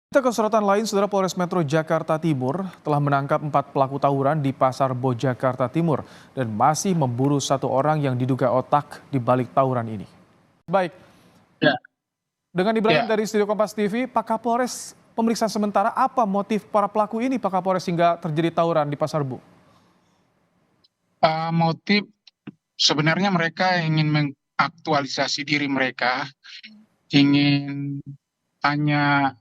Kita ke sorotan lain, Saudara. Polres Metro Jakarta Timur telah menangkap 4 pelaku tawuran di Pasar Bo Jakarta Timur dan masih memburu 1 orang yang diduga otak di balik tawuran ini. Baik, Ya, dengan Ibrahim ya. dari Studio Kompas TV, Pak Kapolres, pemeriksaan sementara apa motif para pelaku ini, Pak Kapolres, hingga terjadi tawuran di Pasar Bo? Motif sebenarnya mereka ingin mengaktualisasi diri mereka, ingin hanya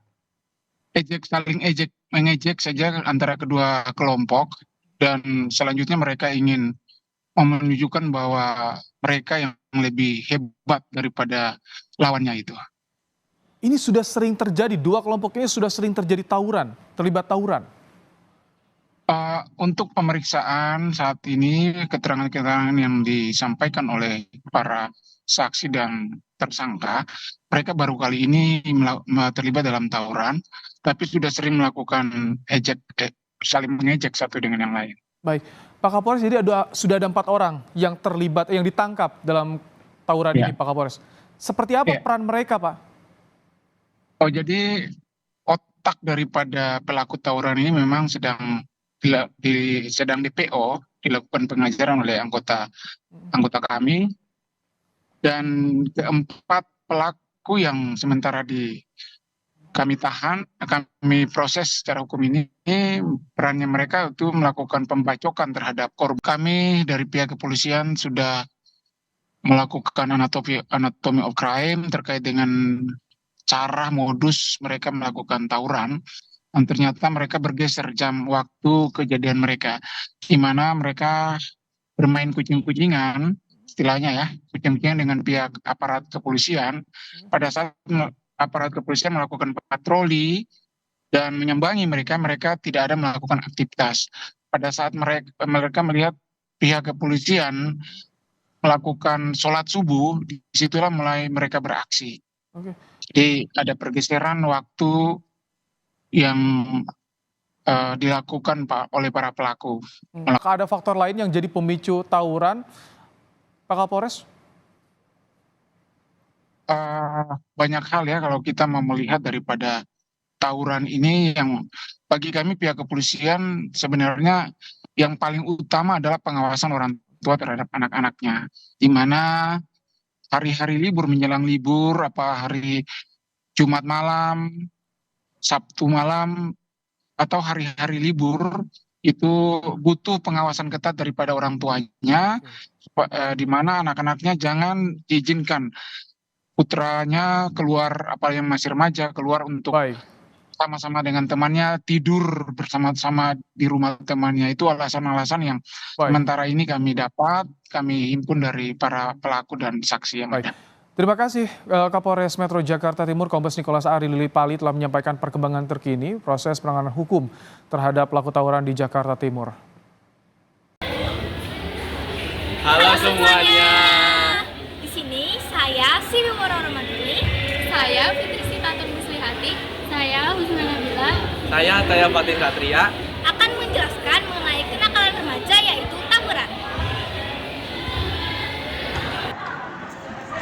saling mengejek saja antara kedua kelompok, dan selanjutnya mereka ingin menunjukkan bahwa mereka yang lebih hebat daripada lawannya itu. Ini sudah sering terjadi, dua kelompok ini sudah sering terjadi tawuran, terlibat tawuran. Untuk pemeriksaan saat ini, keterangan-keterangan yang disampaikan oleh para saksi dan tersangka, mereka baru kali ini terlibat dalam tawuran, tapi sudah sering melakukan saling mengejek satu dengan yang lain. Baik, Pak Kapolres, jadi sudah ada 4 orang yang terlibat, yang ditangkap dalam tawuran ini, Pak Kapolres. Seperti apa peran mereka, Pak? Oh, jadi otak daripada pelaku tawuran ini memang sedang DPO, dilakukan pengajaran oleh anggota kami, dan keempat pelaku yang sementara kami proses secara hukum ini, perannya mereka itu melakukan pembacokan terhadap korban. Kami dari pihak kepolisian sudah melakukan anatomi of crime terkait dengan cara modus mereka melakukan tawuran. Dan ternyata mereka bergeser jam waktu kejadian mereka, di mana mereka bermain kucing-kucingan, istilahnya ya, kucing-kucingan dengan pihak aparat kepolisian. Pada saat aparat kepolisian melakukan patroli dan menyambangi mereka tidak ada melakukan aktivitas. Pada saat mereka melihat pihak kepolisian melakukan sholat subuh, disitulah mulai mereka beraksi. Jadi ada pergeseran waktu yang dilakukan oleh para pelaku. Apakah ada faktor lain yang jadi pemicu tawuran, Pak Kapolres? Banyak hal ya kalau kita mau melihat daripada tawuran ini, yang bagi kami pihak kepolisian sebenarnya yang paling utama adalah pengawasan orang tua terhadap anak-anaknya, di mana hari-hari libur menjelang libur, hari Jumat malam, Sabtu malam, atau hari-hari libur, itu butuh pengawasan ketat daripada orang tuanya, di mana anak-anaknya jangan diizinkan putranya keluar, apalagi yang masih remaja, keluar untuk sama-sama dengan temannya, tidur bersama-sama di rumah temannya. Itu alasan-alasan yang sementara ini kami himpun dari para pelaku dan saksi yang ada. Terima kasih Kapolres Metro Jakarta Timur Kombes Nikolas Ari Lilipali telah menyampaikan perkembangan terkini proses penanganan hukum terhadap pelaku tawuran di Jakarta Timur. Halo semuanya. Di sini saya Siwi Moromaduli, saya Fitri Sitatun Muslihati, saya Husna Nabila, saya Taya Fatin Satria akan menjelaskan mengenai kenakalan remaja, yaitu tawuran.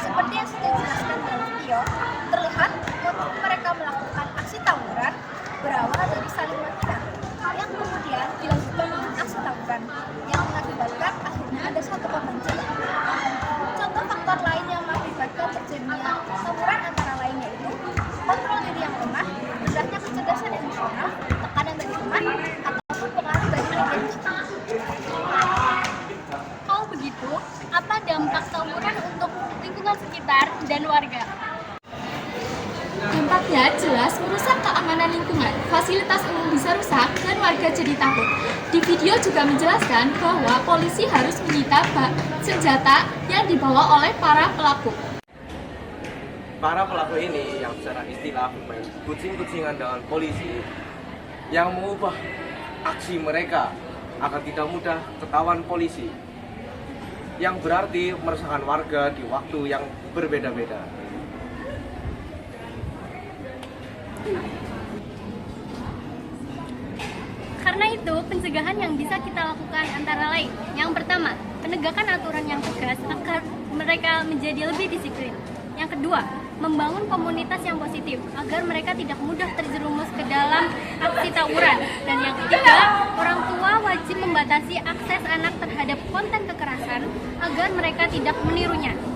Seperti yang sudah dijelaskan dalam video, terlihat motif mereka melakukan aksi tawuran berawal dari saling menghina, yang kemudian dilanjutkan dengan aksi tawuran yang mengakibatkan akhirnya ada 1 korban jiwa. Contoh faktor lain yang mengakibatkan terjadinya tawuran antara lain yaitu kontrol diri yang lemah, rendahnya kecerdasan emosional, tekanan dari teman, ataupun pengaruh dari media digital. Kalau begitu, apa dampak tawuran untuk lingkungan sekitar dan warga? Dampaknya jelas merusak keamanan lingkungan, fasilitas umum bisa rusak, dan warga jadi takut. Di video juga menjelaskan bahwa polisi harus menyita senjata yang dibawa oleh para pelaku. Para pelaku ini yang secara istilah bermain kucing-kucingan dengan polisi, yang mengubah aksi mereka agar tidak mudah ketahuan polisi, yang berarti meresahkan warga di waktu yang berbeda-beda. Karena itu, pencegahan yang bisa kita lakukan antara lain. Yang pertama, penegakan aturan yang tegas agar mereka menjadi lebih disiplin. Yang kedua, membangun komunitas yang positif agar mereka tidak mudah terjerumus ke dalam aksi tawuran. Dan yang ketiga, orang tua wajib membatasi akses anak terhadap konten kekerasan agar mereka tidak menirunya.